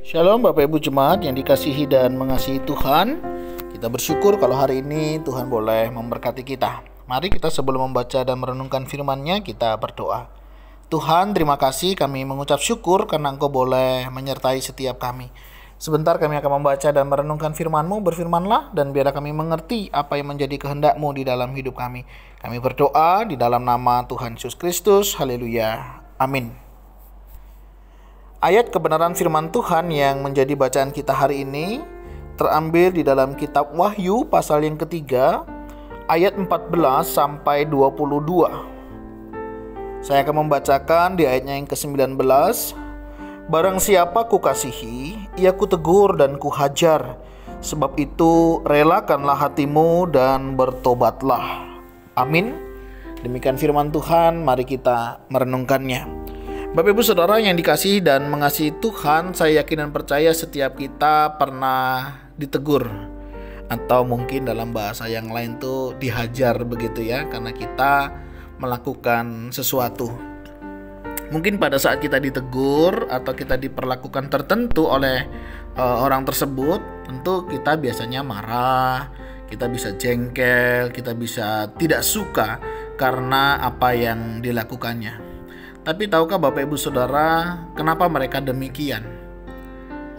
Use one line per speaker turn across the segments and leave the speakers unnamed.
Shalom Bapak Ibu Jemaat yang dikasihi dan mengasihi Tuhan. Kita bersyukur kalau hari ini Tuhan boleh memberkati kita. Mari kita sebelum membaca dan merenungkan firman-Nya, kita berdoa. Tuhan, terima kasih, kami mengucap syukur karena Engkau boleh menyertai setiap kami. Sebentar kami akan membaca dan merenungkan firman-Mu. Berfirmanlah dan biarlah kami mengerti apa yang menjadi kehendak-Mu di dalam hidup kami. Kami berdoa di dalam nama Tuhan Yesus Kristus. Haleluya. Amin. Ayat kebenaran firman Tuhan yang menjadi bacaan kita hari ini terambil di dalam kitab Wahyu pasal yang ketiga, ayat 14 sampai 22. Saya akan membacakan di ayatnya yang ke-19. Barang siapa kukasihi, ia kutegur dan kuhajar. Sebab itu relakanlah hatimu dan bertobatlah. Amin. Demikian firman Tuhan, mari kita merenungkannya. Bapak Ibu Saudara yang dikasihi dan mengasihi Tuhan, saya yakin dan percaya setiap kita pernah ditegur, atau mungkin dalam bahasa yang lain tuh dihajar begitu ya, karena kita melakukan sesuatu. Mungkin pada saat kita ditegur atau kita diperlakukan tertentu oleh orang tersebut, tentu kita biasanya marah, kita bisa jengkel, kita bisa tidak suka karena apa yang dilakukannya. Tapi tahukah Bapak Ibu Saudara, kenapa mereka demikian?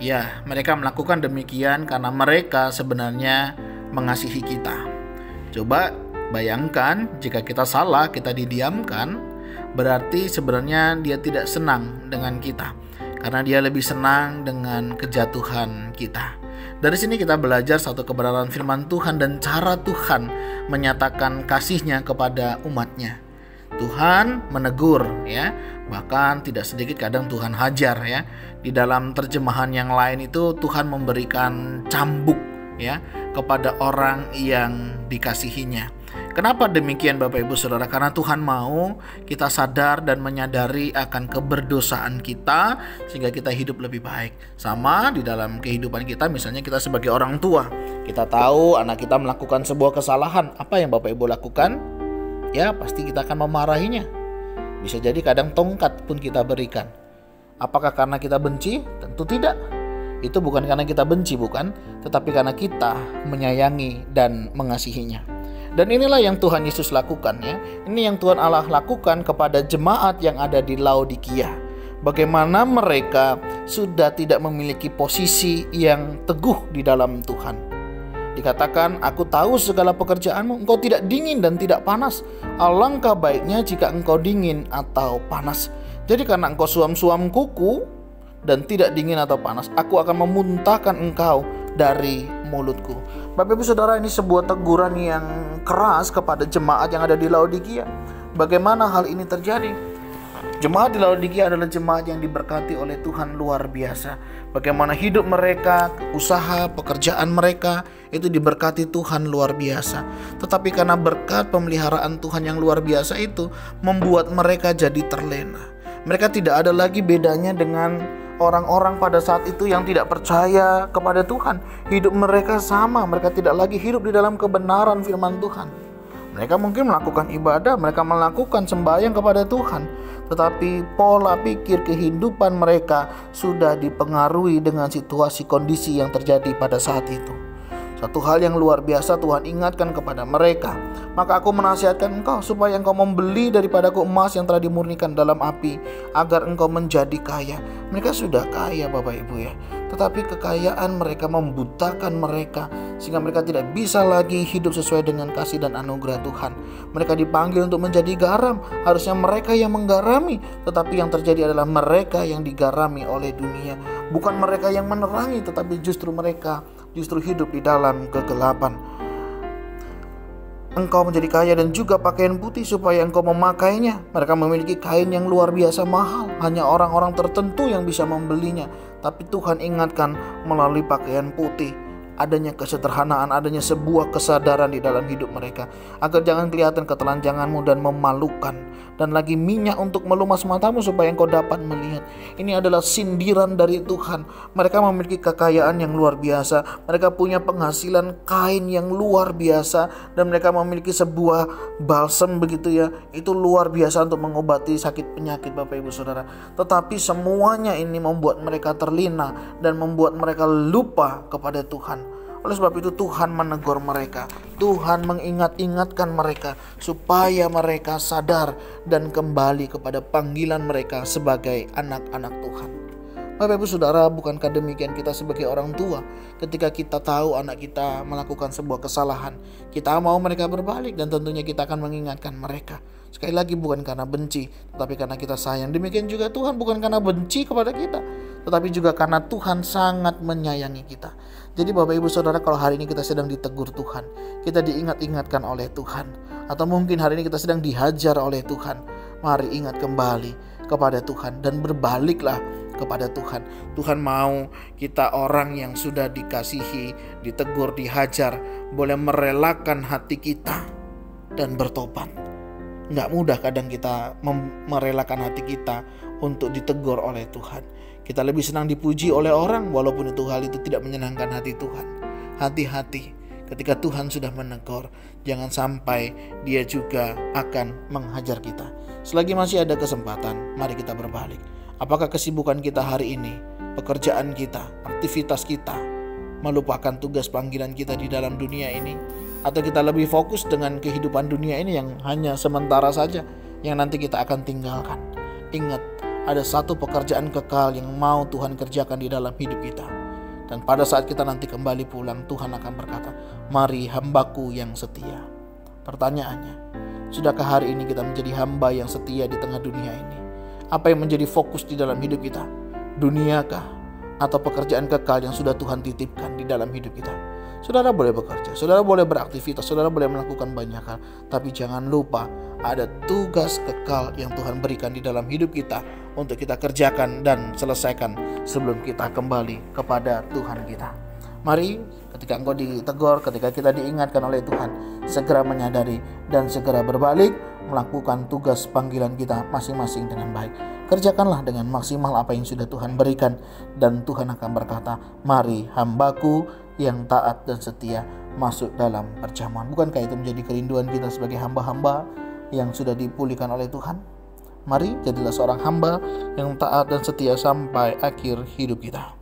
Ya, mereka melakukan demikian karena mereka sebenarnya mengasihi kita. Coba bayangkan jika kita salah, kita didiamkan, berarti sebenarnya dia tidak senang dengan kita, karena dia lebih senang dengan kejatuhan kita. Dari sini kita belajar satu kebenaran firman Tuhan dan cara Tuhan menyatakan kasih-Nya kepada umat-Nya. Tuhan menegur ya, bahkan tidak sedikit kadang Tuhan hajar ya. Di dalam terjemahan yang lain itu Tuhan memberikan cambuk ya kepada orang yang dikasihinya. Kenapa demikian Bapak Ibu Saudara? Karena Tuhan mau kita sadar dan menyadari akan keberdosaan kita sehingga kita hidup lebih baik. Sama di dalam kehidupan kita, misalnya kita sebagai orang tua, kita tahu anak kita melakukan sebuah kesalahan. Apa yang Bapak Ibu lakukan? Ya, pasti kita akan memarahinya. Bisa jadi kadang tongkat pun kita berikan. Apakah karena kita benci? Tentu tidak. Itu bukan karena kita benci, bukan, tetapi karena kita menyayangi dan mengasihinya. Dan inilah yang Tuhan Yesus lakukan ya. Ini yang Tuhan Allah lakukan kepada jemaat yang ada di Laodikia. Bagaimana mereka sudah tidak memiliki posisi yang teguh di dalam Tuhan. Dikatakan, aku tahu segala pekerjaanmu, engkau tidak dingin dan tidak panas. Alangkah baiknya jika engkau dingin atau panas. Jadi karena engkau suam-suam kuku dan tidak dingin atau panas, aku akan memuntahkan engkau dari mulutku. Bapak Ibu Saudara, ini sebuah teguran yang keras kepada jemaat yang ada di Laodikia. Bagaimana hal ini terjadi? Jemaat di Laodikia adalah jemaat yang diberkati oleh Tuhan luar biasa. Bagaimana hidup mereka, usaha, pekerjaan mereka itu diberkati Tuhan luar biasa. Tetapi karena berkat pemeliharaan Tuhan yang luar biasa itu membuat mereka jadi terlena. Mereka tidak ada lagi bedanya dengan orang-orang pada saat itu yang tidak percaya kepada Tuhan. Hidup mereka sama, mereka tidak lagi hidup di dalam kebenaran firman Tuhan. Mereka mungkin melakukan ibadah, mereka melakukan sembahyang kepada Tuhan, tetapi pola pikir kehidupan mereka sudah dipengaruhi dengan situasi kondisi yang terjadi pada saat itu. Satu hal yang luar biasa Tuhan ingatkan kepada mereka. Maka aku menasihatkan engkau supaya engkau membeli daripadaku emas yang telah dimurnikan dalam api, agar engkau menjadi kaya. Mereka sudah kaya Bapak Ibu ya, tetapi kekayaan mereka membutakan mereka, sehingga mereka tidak bisa lagi hidup sesuai dengan kasih dan anugerah Tuhan. Mereka dipanggil untuk menjadi garam. Harusnya mereka yang menggarami, tetapi yang terjadi adalah mereka yang digarami oleh dunia. Bukan mereka yang menerangi, tetapi justru mereka hidup di dalam kegelapan. Engkau menjadi kaya dan juga pakaian putih supaya engkau memakainya. Mereka memiliki kain yang luar biasa mahal. Hanya orang-orang tertentu yang bisa membelinya. Tapi Tuhan ingatkan melalui pakaian putih. adanya kesederhanaan, adanya sebuah kesadaran di dalam hidup mereka, agar jangan kelihatan ketelanjanganmu dan memalukan, dan lagi minyak untuk melumas matamu supaya engkau dapat melihat. Ini adalah sindiran dari Tuhan. Mereka memiliki kekayaan yang luar biasa, mereka punya penghasilan kain yang luar biasa, dan mereka memiliki sebuah balsam begitu ya, itu luar biasa untuk mengobati sakit penyakit Bapak Ibu Saudara. Tetapi semuanya ini membuat mereka terlena dan membuat mereka lupa kepada Tuhan. Oleh sebab itu Tuhan menegur mereka, Tuhan mengingat-ingatkan mereka supaya mereka sadar dan kembali kepada panggilan mereka sebagai anak-anak Tuhan. Bapak Ibu Saudara, bukankah demikian kita sebagai orang tua, ketika kita tahu anak kita melakukan sebuah kesalahan, kita mau mereka berbalik, dan tentunya kita akan mengingatkan mereka. Sekali lagi, bukan karena benci, tetapi karena kita sayang. Demikian juga Tuhan bukan karena benci kepada kita, tetapi juga karena Tuhan sangat menyayangi kita. Jadi Bapak Ibu Saudara, kalau hari ini kita sedang ditegur Tuhan, kita diingat-ingatkan oleh Tuhan, atau mungkin hari ini kita sedang dihajar oleh Tuhan, mari ingat kembali kepada Tuhan dan berbaliklah kepada Tuhan. Tuhan mau kita orang yang sudah dikasihi, ditegur, dihajar, boleh merelakan hati kita dan bertobat. Nggak mudah kadang kita merelakan hati kita untuk ditegur oleh Tuhan. Kita lebih senang dipuji oleh orang, walaupun hal itu tidak menyenangkan hati Tuhan. Hati-hati ketika Tuhan sudah menegur, jangan sampai Dia juga akan menghajar kita. Selagi masih ada kesempatan, mari kita berbalik. Apakah kesibukan kita hari ini, pekerjaan kita, aktivitas kita, melupakan tugas panggilan kita di dalam dunia ini? Atau kita lebih fokus dengan kehidupan dunia ini yang hanya sementara saja, yang nanti kita akan tinggalkan? Ingat, ada satu pekerjaan kekal yang mau Tuhan kerjakan di dalam hidup kita. Dan pada saat kita nanti kembali pulang, Tuhan akan berkata, "Mari hambaku yang setia." Pertanyaannya, sudahkah hari ini kita menjadi hamba yang setia di tengah dunia ini? Apa yang menjadi fokus di dalam hidup kita? Duniakah atau pekerjaan kekal yang sudah Tuhan titipkan di dalam hidup kita? Saudara boleh bekerja, saudara boleh beraktivitas, saudara boleh melakukan banyak hal, tapi jangan lupa ada tugas kekal yang Tuhan berikan di dalam hidup kita untuk kita kerjakan dan selesaikan sebelum kita kembali kepada Tuhan kita. Mari ketika engkau ditegur, ketika kita diingatkan oleh Tuhan, segera menyadari dan segera berbalik melakukan tugas panggilan kita masing-masing dengan baik. Kerjakanlah dengan maksimal apa yang sudah Tuhan berikan, dan Tuhan akan berkata, "Mari hambaku yang taat dan setia masuk dalam perjamuan." Bukankah itu menjadi kerinduan kita sebagai hamba-hamba yang sudah dipulihkan oleh Tuhan? Mari jadilah seorang hamba yang taat dan setia sampai akhir hidup kita.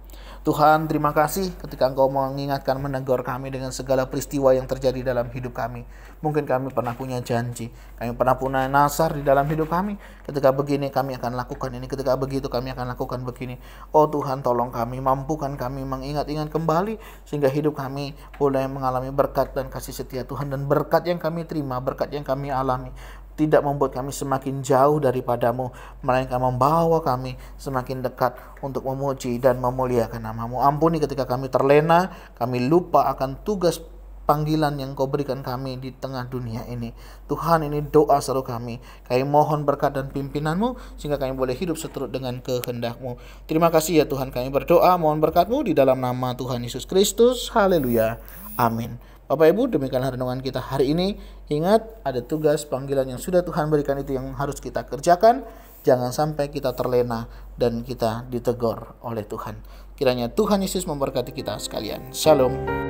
Tuhan, terima kasih ketika Engkau mengingatkan, menegur kami dengan segala peristiwa yang terjadi dalam hidup kami. Mungkin kami pernah punya janji, kami pernah punya nasar di dalam hidup kami. Ketika begini kami akan lakukan ini, ketika begitu kami akan lakukan begini. Oh Tuhan, tolong kami, mampukan kami mengingat-ingat kembali, sehingga hidup kami boleh mengalami berkat dan kasih setia Tuhan. Dan berkat yang kami terima, berkat yang kami alami, tidak membuat kami semakin jauh daripadamu, melainkan membawa kami semakin dekat untuk memuji dan memuliakan nama-Mu. Ampuni ketika kami terlena, kami lupa akan tugas panggilan yang Kau berikan kami di tengah dunia ini. Tuhan, ini doa seru kami. Kami mohon berkat dan pimpinan-Mu, sehingga kami boleh hidup seturut dengan kehendak-Mu. Terima kasih ya Tuhan, kami berdoa mohon berkat-Mu di dalam nama Tuhan Yesus Kristus. Haleluya. Amin. Bapak Ibu, demikianlah renungan kita hari ini. Ingat, ada tugas panggilan yang sudah Tuhan berikan, itu yang harus kita kerjakan. Jangan sampai kita terlena dan kita ditegur oleh Tuhan. Kiranya Tuhan Yesus memberkati kita sekalian. Shalom.